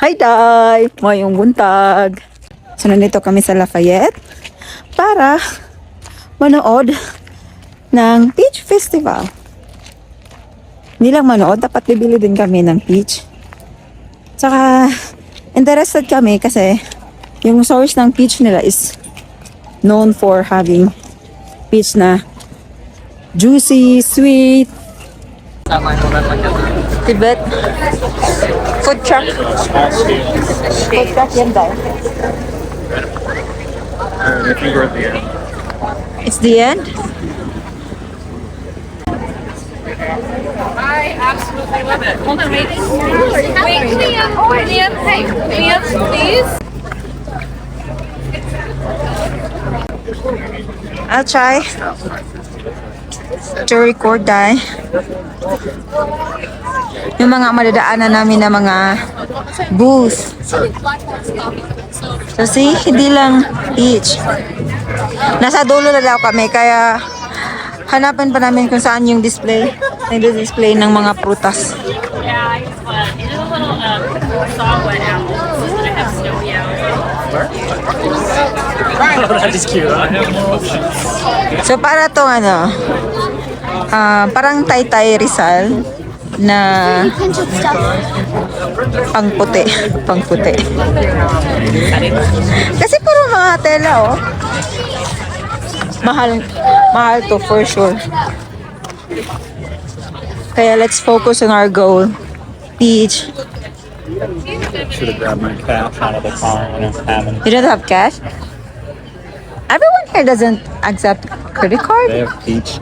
Hi, Day! Ngayong buntag. So, nandito kami sa Lafayette para manood ng Peach Festival. Hindi lang manood, dapat bibili din kami ng peach. Tsaka, interested kami kasi yung source ng peach nila is known for having peach na juicy, sweet. Tibet. Food truck. Food truck yan dahil. I think we're at the end. It's the end? I absolutely love it. Hold on, wait. Wait, Liam. Liam, hey. Liam, please. I'll try to record dahil yung mga madadaanan namin na mga booth. So see, hindi lang peach. Nasa dulo na daw kami kaya hanapan pa namin kung saan yung display. Nag-display ng mga prutas. Yeah, it's fun. It is a little saw wet apples that have snowy That is cute. So para tong ano, parang Taytay Rizal na pangputi. Kasi puro mga tela oh. Mahal to for sure. Kaya let's focus on our goal. Peach. Should have grabbed my cash out of the car when I was having. You don't have cash? Everyone here doesn't accept credit They card? have peach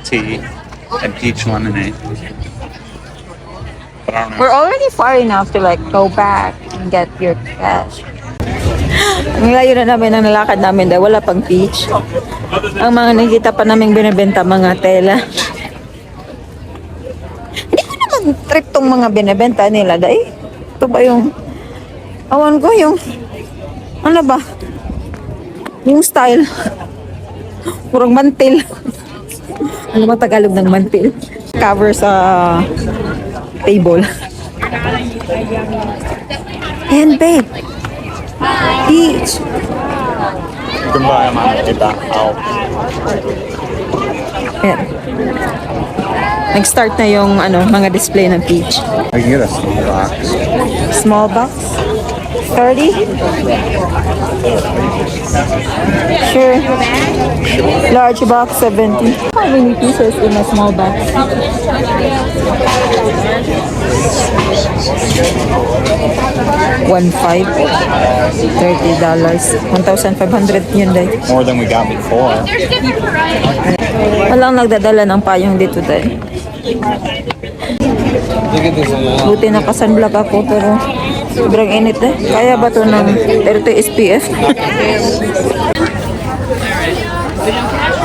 tea and peach lemonade. But I don't know. We're already far enough to like go back and get your cash. Ang layo na namin ang nalakad namin dahil wala pang peach. Ang mga nakikita pa namin binibenta mga tela. Hindi ko naman trip tong mga binibenta nila dahil ito ba yung awan ko yung ano ba yung style purong mantil. Ano ba Tagalog ng mantil? Cover sa table. And babe, peach. You can buy them on the back out. Ayan. Nag-start na yung ano, mga display ng peach. I can get a small box. Small box, 30? Sure. Large box, 70. How many pieces in a small box? 1.5 $30. 1,500 yun dahil. More than we got before. There's different varieties. Walang nagdadala ng payong dito dahil. Buti naka-sunblock ako pero sobrang init eh. Kaya ba to ng 30 SPF?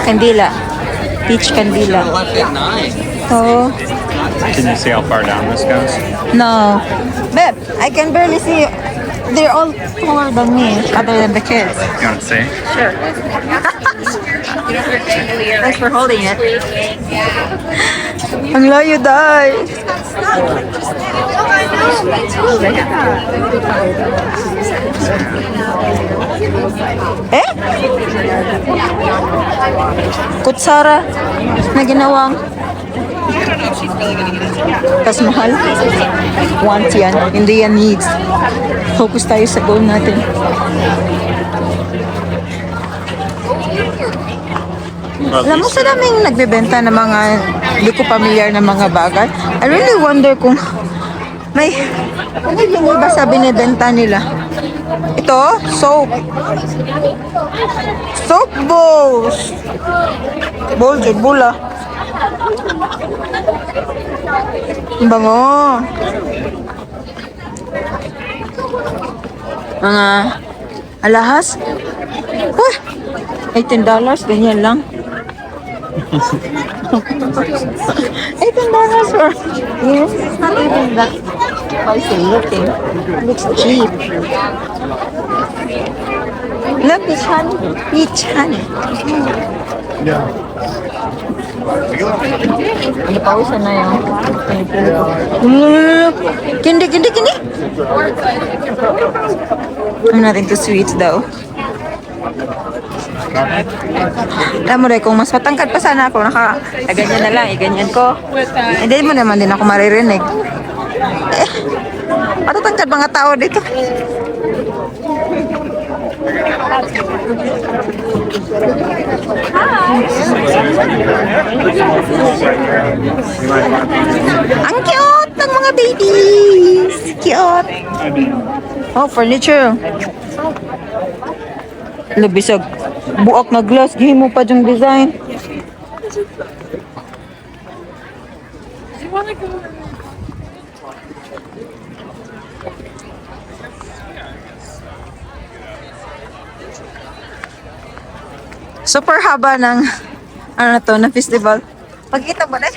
Kandila. Peach kandila. Oh, Can you see how far down this goes? no. Babe, I can barely see. They're all taller than me, other than the kids. You want to see? Sure. Thanks for holding it. Ang layo, Day. Eh? Kutsara na ginawang tas mahal. Want yan. Hindi yan needs. Focus tayo sa goal natin. Alam mo, sa daming nagbebenta ng mga hindi ko pamilyar na mga bagay. I really wonder kung may ba sa binibenta nila. Ito, soap. Soap bowls. Bowl, bula. Ang bango. Mga alahas. Wah! $18, ganyan lang. $18 for yes, it's not even that pricey looking. It looks cheap. Look, peach honey. Peach honey. Yeah. Napawisan na yun. Kindi. I'm not into sweets daw. Alam mo rin, kung mas matangkad pa sana ako, ganyan na lang, ganyan ko. Hindi mo naman din ako maririnig. Matatangkad mga tao dito. Ang cute ng mga babies. Cute. Oh, furniture. Labisag. Buak na glass. Gihin mo pa yung design. Super haba ng ng festival. Pagkita mo na.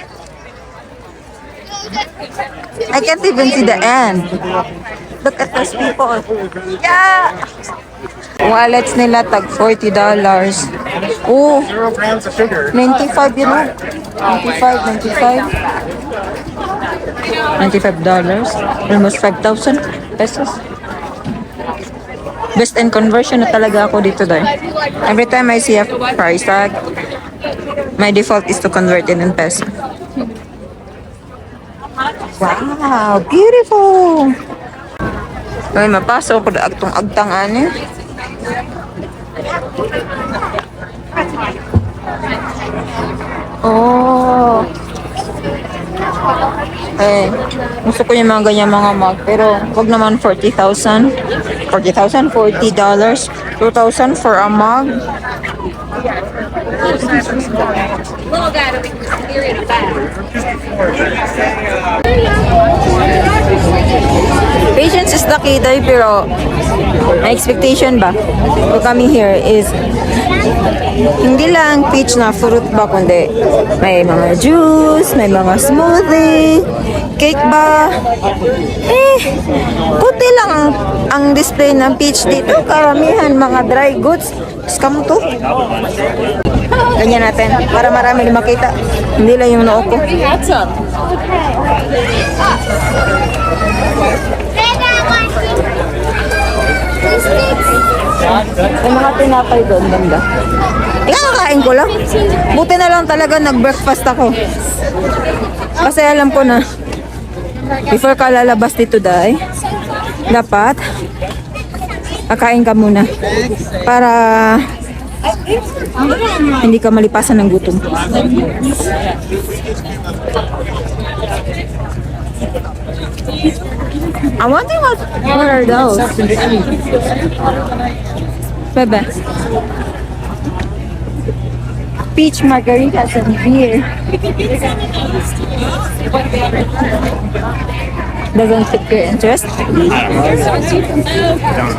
I can't even see the end. Look at those people. Yeah! Wallets nila tag $40. Oh, 95 yun. $95. Almost 5,000 pesos. Best in conversion na talaga ako dito dahil. Every time I see a price tag, my default is to convert it in peso. Wow, beautiful! Ay, mapasok ko agtong agtangan eh. Oh. Eh, gusto ko yung mga ganyan mga mug. Pero, wag naman 40,000. 40,000, $40. 2,000 for a mug. Little guy to be clear in a bag. Patience is the key dahil pero my expectation ba to coming here is hindi lang peach na fruit ba kundi may mga juice, may mga smoothie, cake ba kunti lang ang display ng peach dito, karamihan mga dry goods. Scam to. Ganyan natin para marami din makita, hindi lang yung noo ko. May mga tinapay doon, ganda. Kakain ko lang. Buti na lang talaga nag-breakfast ako. Kasi alam ko na before ka lalabas dito dahi, dapat kakain ka muna para hindi ka malipasan ng gutom. I wonder what are those? Bebe. Peach margaritas and beer. Doesn't fit your interest? Don't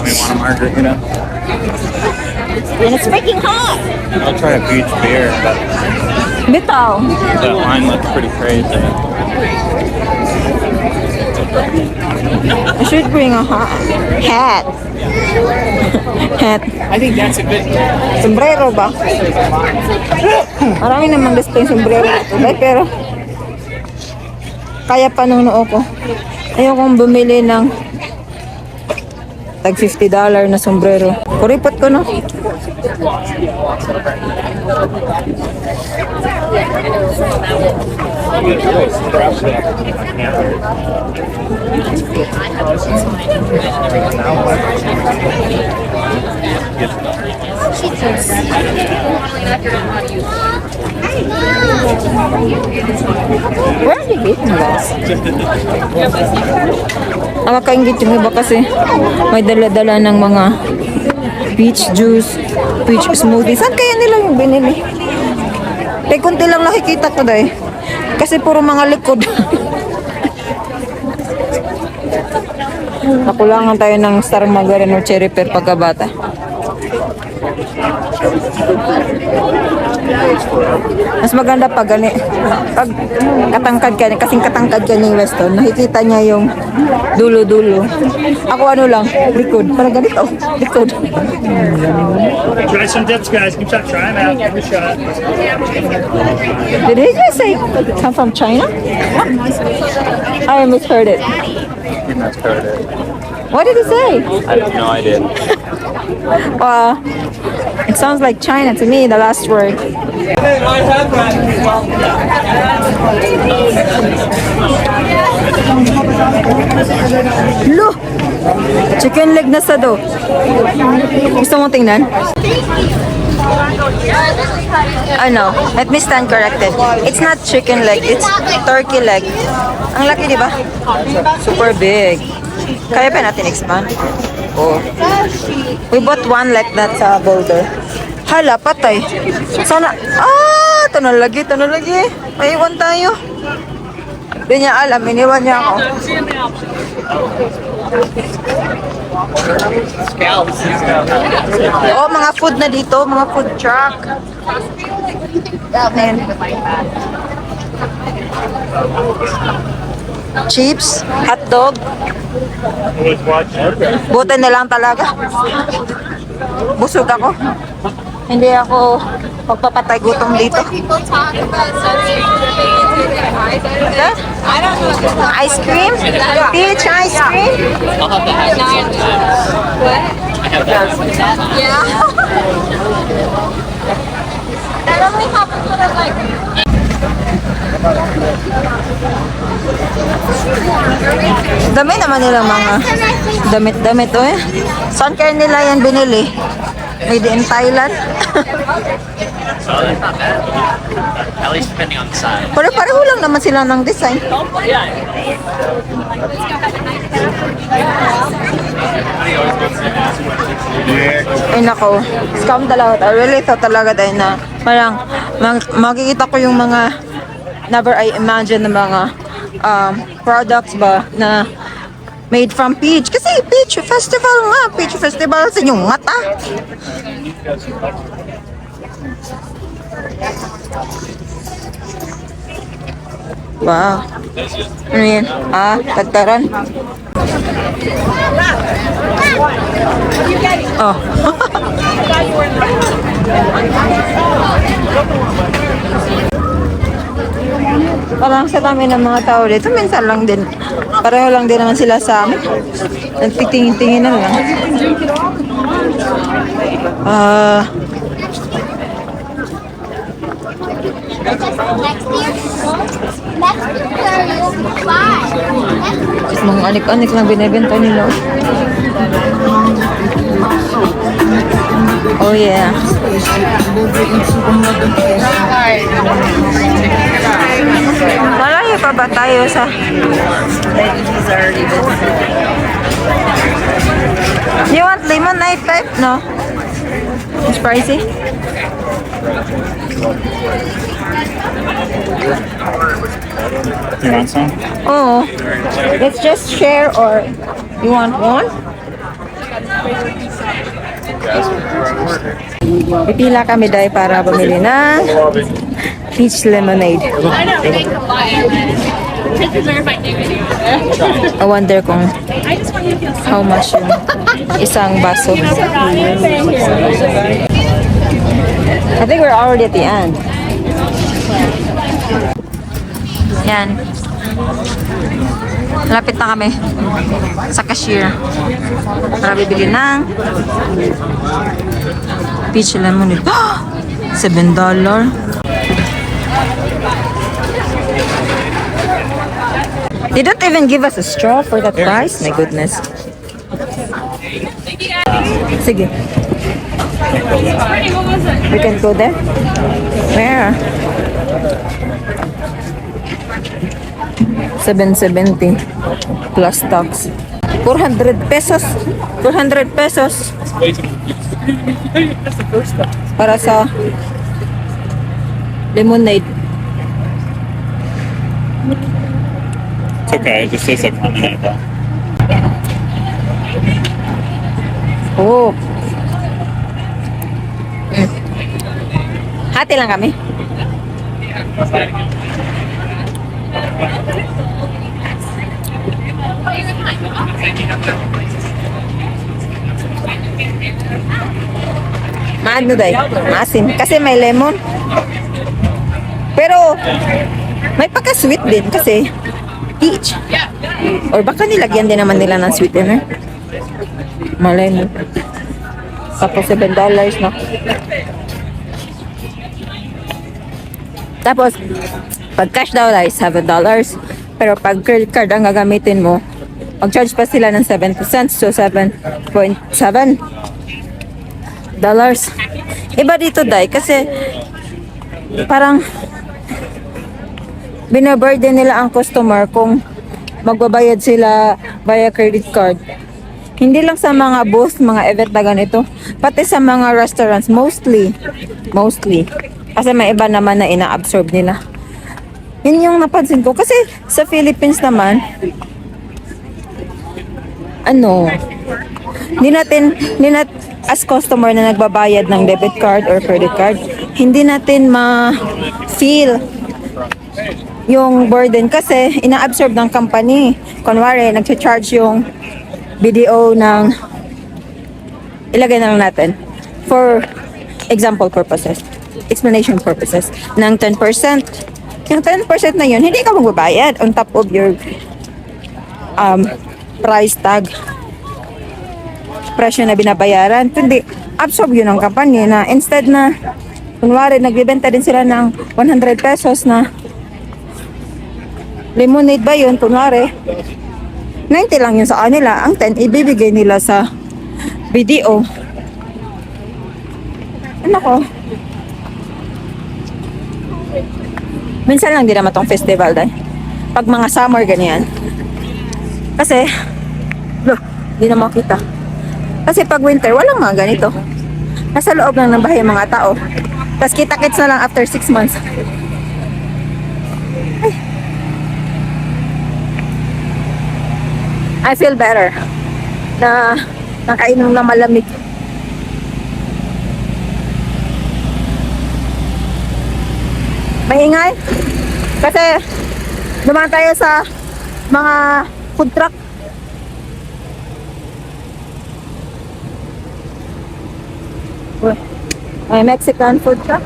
really want a margarita. And it's freaking hot! I'll try a peach beer, but Bitaw. that line looks pretty crazy. I should bring a hat. Hat. I think that's a good. Sombrero ba? Marami namang display sombrero dito. Pero kaya pa nung noo ko. Ayokong bumili ng tag $50 na sombrero. Kuripot ko no. Where are they getting this? Nakakaingit yung iba kasi may dala-dala ng mga peach juice, peach smoothie. Saan kaya nila yung binili? Kaya kunti lang nakikita ko dahil. Kasi puro mga likod. Nakulangan tayo ng star margarine or cherry pear pagkabata. Mas maganda pag gani, pag katangkad ka, kasing katangkad ka ng Weston, nakikita niya yung dulo-dulo. Ako ano lang, likod. Parang ganito, likod. Try some dips, guys. Give that try 'em out. Give it a shot. Did he just say come from China? I misheard it. You must heard it. What did he say? I have no idea. It sounds like China to me, the last word. Lo! Chicken leg na sado. Gusto mong tingnan? Ano? Let me stand corrected. It's not chicken leg, it's turkey leg. Ang laki, di ba? Super big. Kaya pa natin expand? Oh. We bought one like that sa Boulder. Hala, patay. Sana, ito na lagi, ito na lagi. May iwan tayo. Hindi niya alam, iniwan niya ako. Oh, mga food na dito, mga food truck. Ayan. Chips, hotdog. Buti na lang talaga. Busog ako. Hindi ako magpapatay gutom dito. People talk about sunscreen through their eyes. I don't know. Ice cream? Peach ice cream? What? Yeah. That only happens when I'm like. Dami naman nilang mga damit-damit oh eh. Saan kaya nila yan binili? Made in Thailand? So that's not bad. At least depending on the size. Pero pareho lang naman sila ng design. Ay nako, scam talaga. I really thought talaga dahil na parang makikita ko yung mga never I imagine na mga products ba na made from peach. Kasi peach festival nga. Peach festival sa inyong mata. Wow. Ano yan? Tagtaran. Oh. Parang sa dami ng mga tao dito, minsan lang din. Pareho lang din naman sila sa amin. Nagtitingin-tingin na lang. Mga anik-anik lang binibenta nila. Oh yeah. Malayo pa ba tayo sa... You want lemonade type? No? It's pricey? You want some? Oh. Let's just share or you want one? Pipila kami dahil para bumili ng peach lemonade. I know, they can buy it. Chances are if I do it. I wonder kung how much yung isang baso. I think we're already at the end. Yan. Lapit na kami sa cashier para bibili ng peach lemonade. $7. They don't even give us a straw for that price. My goodness. Sige. We can go there? Where? 770 plus tax. 400 pesos. 400 pesos. Para sa lemonade. It's okay. It just tastes like lemonade though. Oh. lang kami. Maano day? Maasim. Kasi may lemon. Pero, may pagka-sweet din kasi peach. Or baka nilagyan din naman nila ng sweetener. Malay mo. Tapos $7 na. Tapos, pag cash daw ay $7. Pero pag credit card ang gagamitin mo, mag-charge pa sila ng 70 cents. So, 7.7 dollars. Iba dito, Day, kasi parang binaburden nila ang customer kung magbabayad sila via credit card. Hindi lang sa mga booth, mga event na ganito, pati sa mga restaurants, mostly. Kasi may iba naman na ina-absorb nila. Yun yung napansin ko. Kasi sa Philippines naman, as customer na nagbabayad ng debit card or credit card, hindi natin ma-feel yung burden kasi ina-absorb ng company. Kunwari, nag-charge yung video ng, ilagay na lang natin, for example purposes, explanation purposes, ng 10%. Yung 10% na yun, hindi ka magbabayad on top of your price tag, presyo na binabayaran. Hindi, absorb yun ng company na instead na, kunwari, nagbibenta din sila ng 100 pesos na lemonade ba yun, kunwari, 90 lang yun sa kanila. Ang 10, ibibigay nila sa video. Ano ko? Minsan lang din naman tong festival dahil. Pag mga summer, ganyan. Kasi, hindi na makita. Kasi pag winter, walang mga ganito. Nasa loob lang ng bahay yung mga tao. Tapos kita-kits na lang after 6 months. Ay. I feel better na nakainom ng malamig. Maingay kasi dumaan tayo sa mga food truck. May Mexican food truck.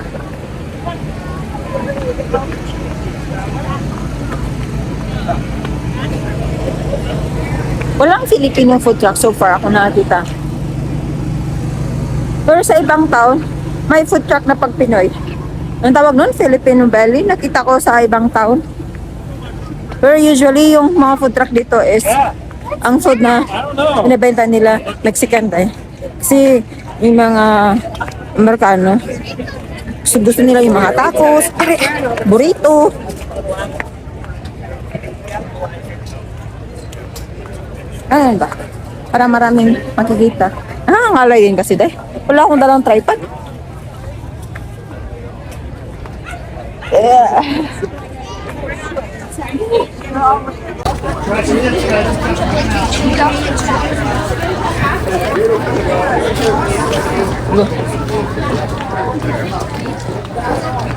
Walang Filipino food truck so far ako nakita. Pero sa ibang town, may food truck na pag Pinoy. Ang tawag nun, Filipino Belly. Nakita ko sa ibang town. Pero usually, yung mga food truck dito is ang food na binibenta nila Mexican tayo. Kasi yung mga Amerikano, gusto nila yung mga tacos, burrito. Ano ba? Para maraming makikita. Ngalay din kasi dahil. Wala akong dalang tripod.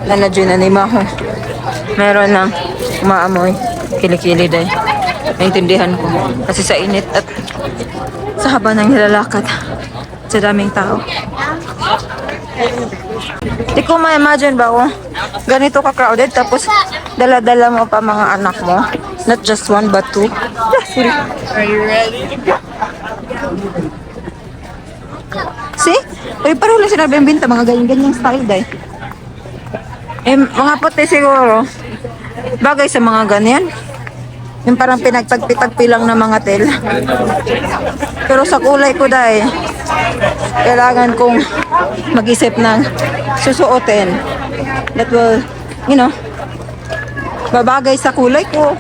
Nanadyo na ni Maho. Meron ng umaamoy. Kilikili dahil. Naintindihan ko. Kasi sa init at sa haba ng nilalakad. Sa daming tao. Di ko ma-imagine ba kung ganito ka-crowded tapos dala-dala mo pa mga anak mo. Not just one but two. Are you ready? See? Uy, pareho lang sinabi ang binta. Mga ganyan-ganyang style dahil. Mga puti siguro. Bagay sa mga ganyan. Yung parang pinagtagpi-tagpi lang ng mga tela. Pero sa kulay ko dahil, kailangan kong mag-isip ng susuotin that will, babagay sa kulay ko.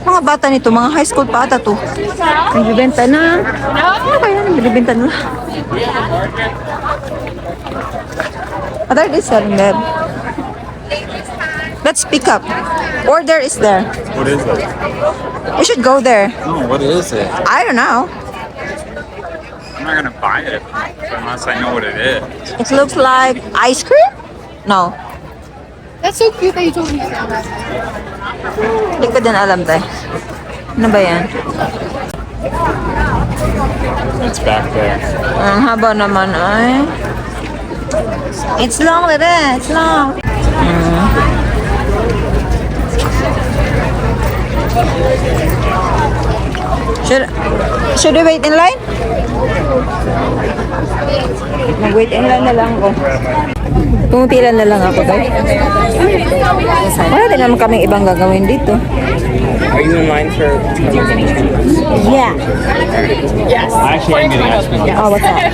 Mga bata nito, mga high school pa ata to. Nagbibenta na. Ano ba yan? Nagbibenta na. What are they selling there? Let's pick up. Order is there. What is it? We should go there. Oh, what is it? I don't know. I'm not gonna buy it unless I know what it is. It looks like ice cream? No. That's so cute that you told me that. Hindi ko din alam, tay. Ano ba yan? It's back there. Ang haba naman ay. It's long, bebe. It's long. Should we wait in line? Mag-wait in line na lang ako. Pumipila na lang ako, guys. Wala din naman kaming ibang gagawin dito. Are you in line for? Yeah. Actually, I'm getting ice cream. Oh, what's that?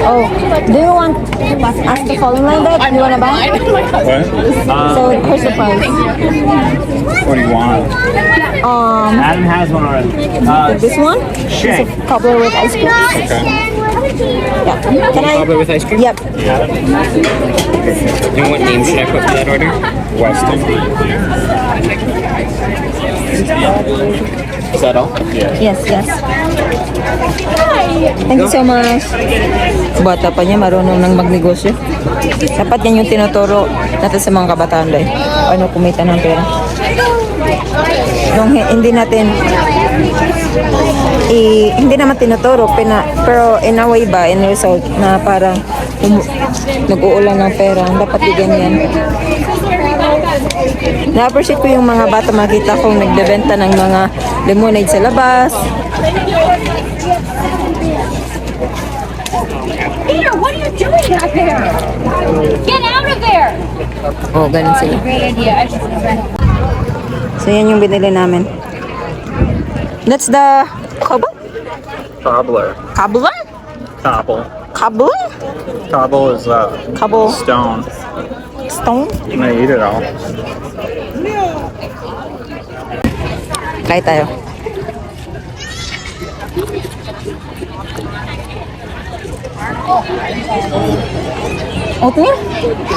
Oh, do you want us to fall in line, babe? You wanna buy? What? So, here's the price. What do you want? Adam has one already. This one? Shake. It's a cobbler with ice cream. Yeah. Can I? Cobbler with ice cream? Yep. And what name should I put for that order? Weston. Is that all? Yes, yes. Thank you so much. Bata pa niya, marunong nang magnegosyo. Dapat yan yung tinuturo natin sa mga kabataan dahil ano kumita ng pera. Nung hindi natin hindi naman tinuturo pero in a way ba, in result na parang nag-uulan ng pera, dapat di ganyan. Na-appreciate ko yung mga bata, makita kong nagbebenta ng mga lemonade sa labas. Peter, what are you doing back there? Get out of there! Oh, ganun sila. Great idea. I should So yan yung binili namin. That's the cobble? Cobbler. Cobbler? Cobble. Cobble? Cobble is Cobble stone. stone? And they eat it all. Kain tayo. Oatmeal?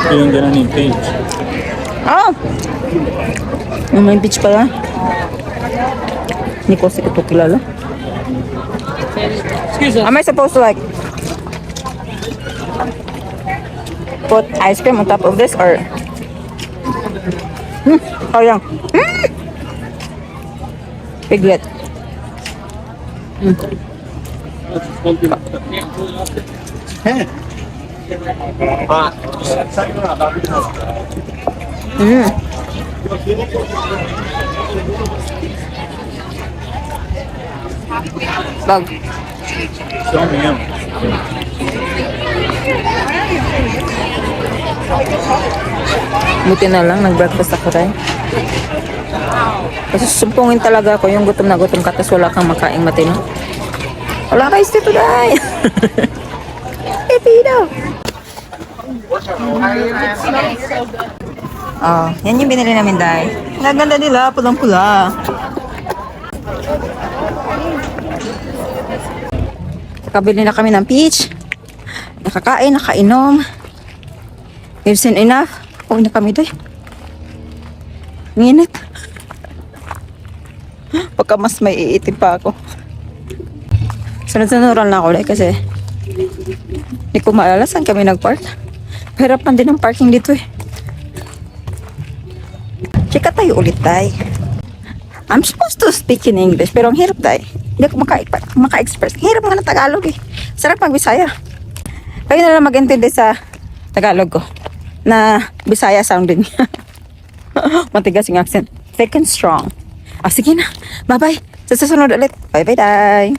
You didn't get any peach. Ah! May beach pala. Hindi ko kasi ito kilala. Am I supposed to like put ice cream on top of this or sayang. Piglet. Bag. Show me him. Buti na lang, nag-breakfast ako tayo. Kasi sumpungin talaga ako yung gutom na gutom ka tapos wala kang makaing matino. Wala kayo dito, day. Pepino. Oh, yan yung binili namin, day. Naganda nila, pulang-pula. Nakabili na kami ng peach. Nakakain, nakainom. We've seen enough. Uwi na kami, day. Nginit. Pagka mas may iitip pa ako. Sunod-sunuran na ako, day, kasi hindi ko maalala saan kami nag-park. Hirapan din ang parking dito eh. Chika tayo ulit, tay. I'm supposed to speak in English, pero ang hirap, tay. Hindi ako maka-express. Hirap nga ng Tagalog eh. Sarap mag-Bisaya. Kayo na lang mag-intindi sa Tagalog ko. Na Bisaya sounding. Matigas yung accent. Thick and strong. Sige na. Bye-bye. Sa susunod ulit. Bye-bye, day.